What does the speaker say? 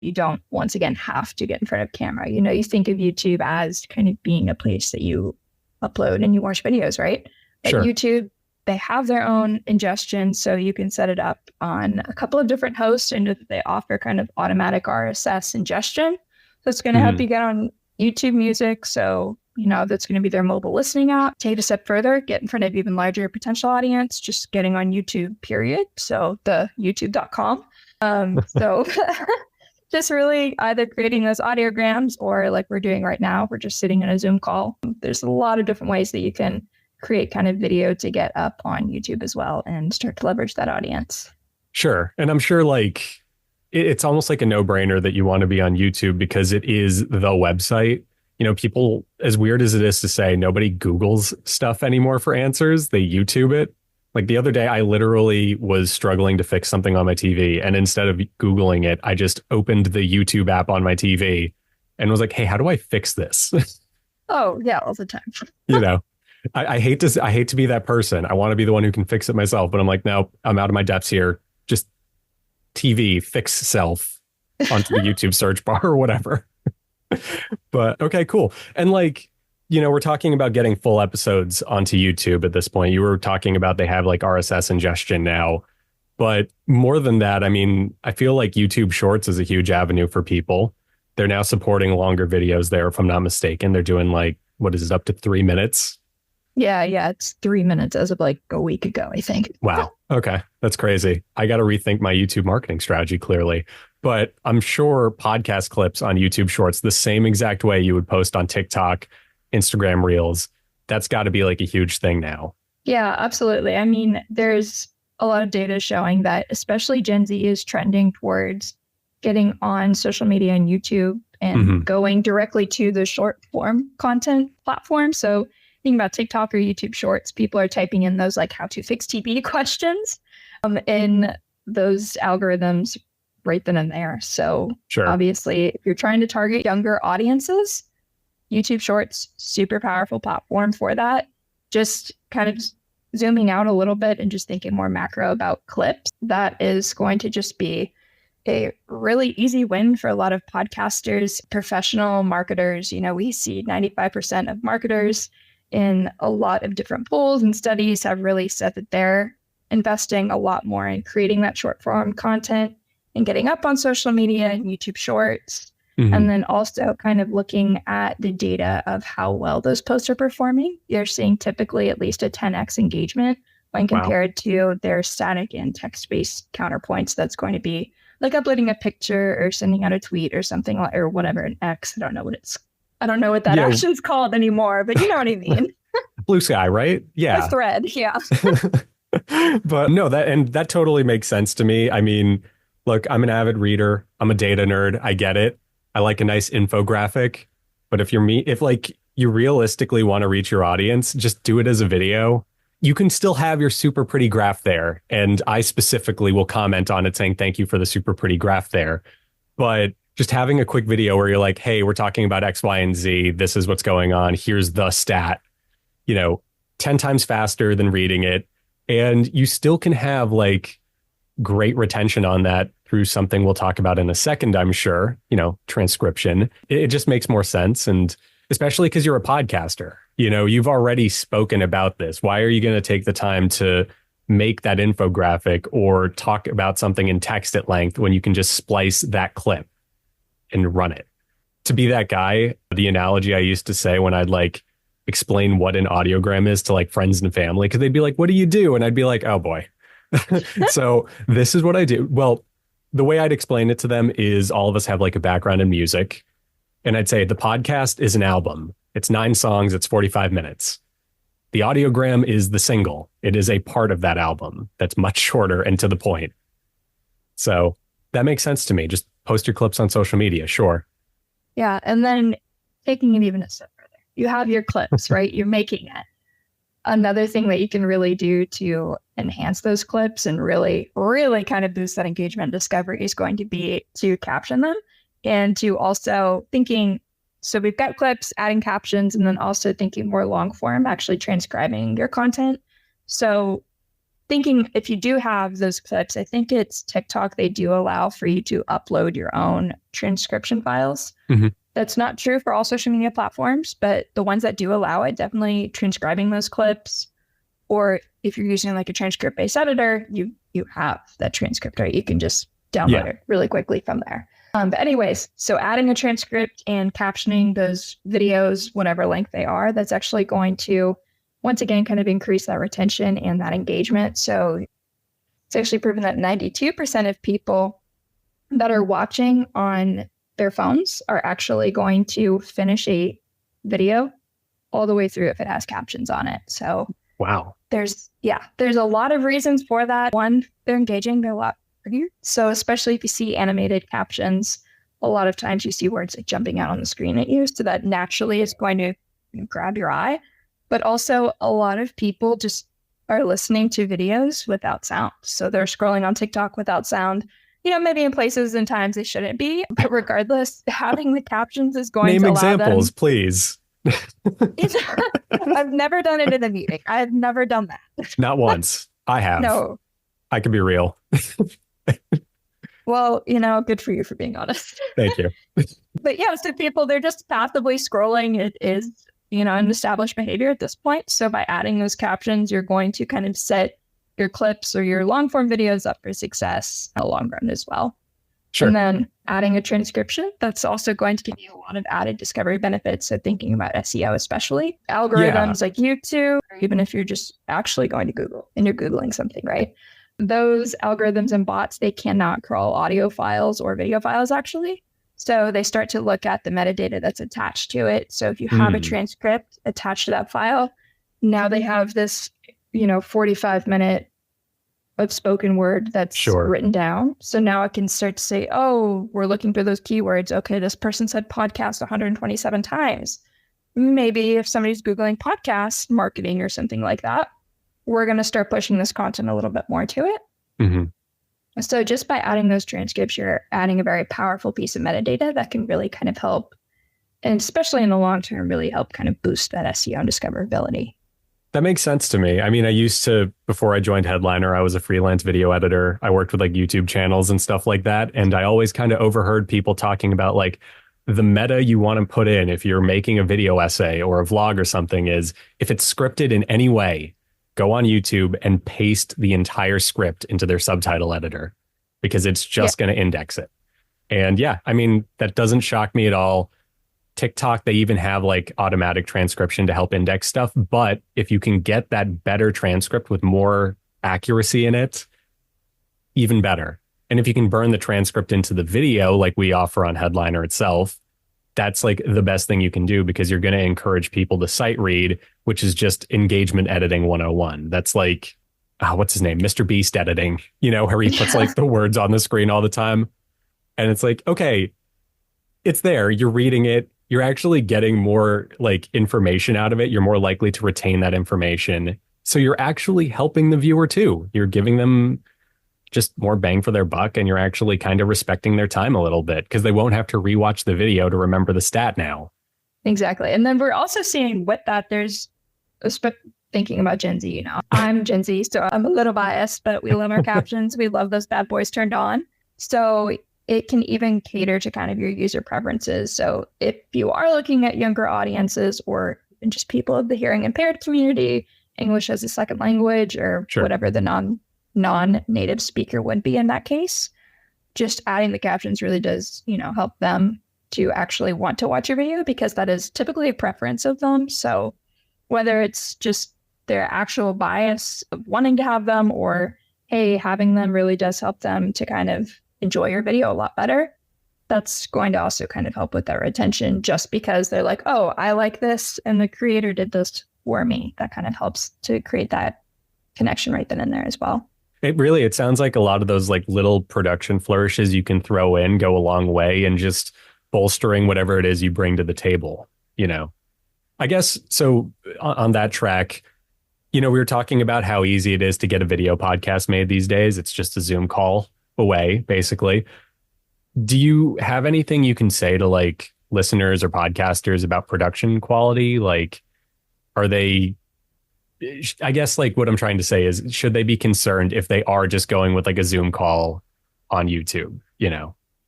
You don't, once again, have to get in front of camera. You think of YouTube as kind of being a place that you upload and you watch videos, right? But Sure. YouTube, they have their own ingestion, so you can set it up on a couple of different hosts, and they offer kind of automatic RSS ingestion. So it's going to help you get on YouTube Music. So, that's going to be their mobile listening app. Take it a step further, get in front of even larger potential audience, just getting on YouTube, period. So the youtube.com. So just really either creating those audiograms or like we're doing right now, we're just sitting in a Zoom call. There's a lot of different ways that you can create kind of video to get up on YouTube as well and start to leverage that audience. Sure. And I'm sure like it's almost like a no-brainer that you want to be on YouTube because it is the website. People, as weird as it is to say, nobody Googles stuff anymore for answers. They YouTube it. Like the other day, I literally was struggling to fix something on my TV. And instead of Googling it, I just opened the YouTube app on my TV and was like, hey, how do I fix this? Oh, yeah, all the time. I hate to be that person. I want to be the one who can fix it myself. But I'm like, no, I'm out of my depths here. Just TV, fix self onto the YouTube search bar or whatever. But okay, cool. And like, we're talking about getting full episodes onto YouTube at this point. You were talking about they have like RSS ingestion now. But more than that, I mean, I feel like YouTube Shorts is a huge avenue for people. They're now supporting longer videos there, if I'm not mistaken. They're doing like, what is it, up to 3 minutes? Yeah, it's 3 minutes as of like a week ago, I think. Wow. Okay. That's crazy. I got to rethink my YouTube marketing strategy, clearly. But I'm sure podcast clips on YouTube Shorts, the same exact way you would post on TikTok, Instagram Reels, that's got to be like a huge thing now. Yeah, absolutely. I mean, there's a lot of data showing that especially Gen Z is trending towards getting on social media and YouTube and going directly to the short form content platform. So think about TikTok or YouTube Shorts, people are typing in those like how to fix TV questions in those algorithms right then and there. So Obviously, if you're trying to target younger audiences, YouTube Shorts, super powerful platform for that. Just kind of zooming out a little bit and just thinking more macro about clips, that is going to just be a really easy win for a lot of podcasters, professional marketers. We see 95% of marketers in a lot of different polls and studies have really said that they're investing a lot more in creating that short form content and getting up on social media and YouTube Shorts. And then also kind of looking at the data of how well those posts are performing. You're seeing typically at least a 10x engagement when compared to their static and text-based counterpoints. That's going to be like uploading a picture or sending out a tweet or something or whatever, an X. I don't know what that action's called anymore, but you know what I mean. Blue Sky, right? Yeah. A thread, yeah. But no, that totally makes sense to me. I mean, look, I'm an avid reader. I'm a data nerd. I get it. I like a nice infographic. But if you realistically want to reach your audience, just do it as a video. You can still have your super pretty graph there. And I specifically will comment on it saying, thank you for the super pretty graph there. But just having a quick video where you're like, hey, we're talking about X, Y, and Z. This is what's going on. Here's the stat, 10 times faster than reading it. And you still can have like great retention on that through something we'll talk about in a second, I'm sure, transcription. It just makes more sense. And especially because you're a podcaster, you've already spoken about this. Why are you going to take the time to make that infographic or talk about something in text at length when you can just splice that clip and run it? To be that guy, the analogy I used to say when I'd like explain what an audiogram is to like friends and family, because they'd be like, what do you do? And I'd be like, oh boy. So this is what I do. Well, the way I'd explain it to them is all of us have like a background in music. And I'd say the podcast is an album. It's 9 songs. It's 45 minutes. The audiogram is the single. It is a part of that album that's much shorter and to the point. So that makes sense to me. Just post your clips on social media. Sure. Yeah. And then taking it even a step further, you have your clips, right? You're making it. Another thing that you can really do to enhance those clips and really, really kind of boost that engagement and discovery is going to be to caption them and to also thinking, so we've got clips, adding captions, and then also thinking more long form, actually transcribing your content. So thinking if you do have those clips, I think it's TikTok, they do allow for you to upload your own transcription files. That's not true for all social media platforms, but the ones that do allow it, definitely transcribing those clips. Or if you're using like a transcript-based editor, you have that transcript, right? You can just download it really quickly from there. But anyways, so adding a transcript and captioning those videos, whatever length they are, that's actually going to, once again, kind of increase that retention and that engagement. So it's actually proven that 92% of people that are watching on their phones are actually going to finish a video all the way through if it has captions on it. So wow. There's a lot of reasons for that. One, they're engaging, they're a lot prettier. So especially if you see animated captions, a lot of times you see words like jumping out on the screen at you. So that naturally is going to grab your eye. But also a lot of people just are listening to videos without sound. So they're scrolling on TikTok without sound, maybe in places and times they shouldn't be. But regardless, having the captions is going to allow them. Name examples, please. I've never done it in a meeting. I've never done that. Not once. I have. No. I can be real. Well, good for you for being honest. Thank you. But yeah, so people, they're just passively scrolling. It is, an established behavior at this point. So by adding those captions, you're going to kind of set your clips or your long form videos up for success in the long run as well. Sure. And then adding a transcription, that's also going to give you a lot of added discovery benefits. So thinking about SEO, especially algorithms like YouTube, or even if you're just actually going to Google and you're Googling something, right? Those algorithms and bots, they cannot crawl audio files or video files actually. So they start to look at the metadata that's attached to it. So if you have a transcript attached to that file, now they have this, 45-minute of spoken word that's written down. So now I can start to say, oh, we're looking for those keywords. Okay, this person said podcast 127 times. Maybe if somebody's Googling podcast marketing or something like that, we're going to start pushing this content a little bit more to it. So just by adding those transcripts, you're adding a very powerful piece of metadata that can really kind of help, and especially in the long term, really help kind of boost that SEO and discoverability. That makes sense to me. I mean, I used to, before I joined Headliner, I was a freelance video editor. I worked with like YouTube channels and stuff like that. And I always kind of overheard people talking about like the meta you want to put in if you're making a video essay or a vlog or something is if it's scripted in any way, go on YouTube and paste the entire script into their subtitle editor because it's just going to index it. And yeah, I mean, that doesn't shock me at all. TikTok, they even have like automatic transcription to help index stuff. But if you can get that better transcript with more accuracy in it, even better. And if you can burn the transcript into the video like we offer on Headliner itself, that's like the best thing you can do because you're going to encourage people to sight read, which is just engagement editing 101. That's like, what's his name? Mr. Beast editing, where he puts like the words on the screen all the time. And it's like, okay, it's there. You're reading it. You're actually getting more like information out of it. You're more likely to retain that information. So you're actually helping the viewer too. You're giving them just more bang for their buck and you're actually kind of respecting their time a little bit because they won't have to rewatch the video to remember the stat now. Exactly. And then we're also seeing with that, there's thinking about Gen Z, I'm Gen Z, so I'm a little biased, but we love our captions. We love those bad boys turned on. So it can even cater to kind of your user preferences. So if you are looking at younger audiences or just people of the hearing impaired community, English as a second language or whatever the non-native speaker would be in that case, just adding the captions really does, help them to actually want to watch your video because that is typically a preference of them. So whether it's just their actual bias of wanting to have them or, hey, having them really does help them to kind of enjoy your video a lot better, that's going to also kind of help with that retention just because they're like, oh, I like this and the creator did this for me. That kind of helps to create that connection right then and there as well. It sounds like a lot of those like little production flourishes you can throw in go a long way and just bolstering whatever it is you bring to the table, I guess. So on that track, we were talking about how easy it is to get a video podcast made these days. It's just a Zoom call away, basically. Do you have anything you can say to like listeners or podcasters about production quality? Like, are they I guess like what I'm trying to say is, should they be concerned if they are just going with like a Zoom call on YouTube, you know?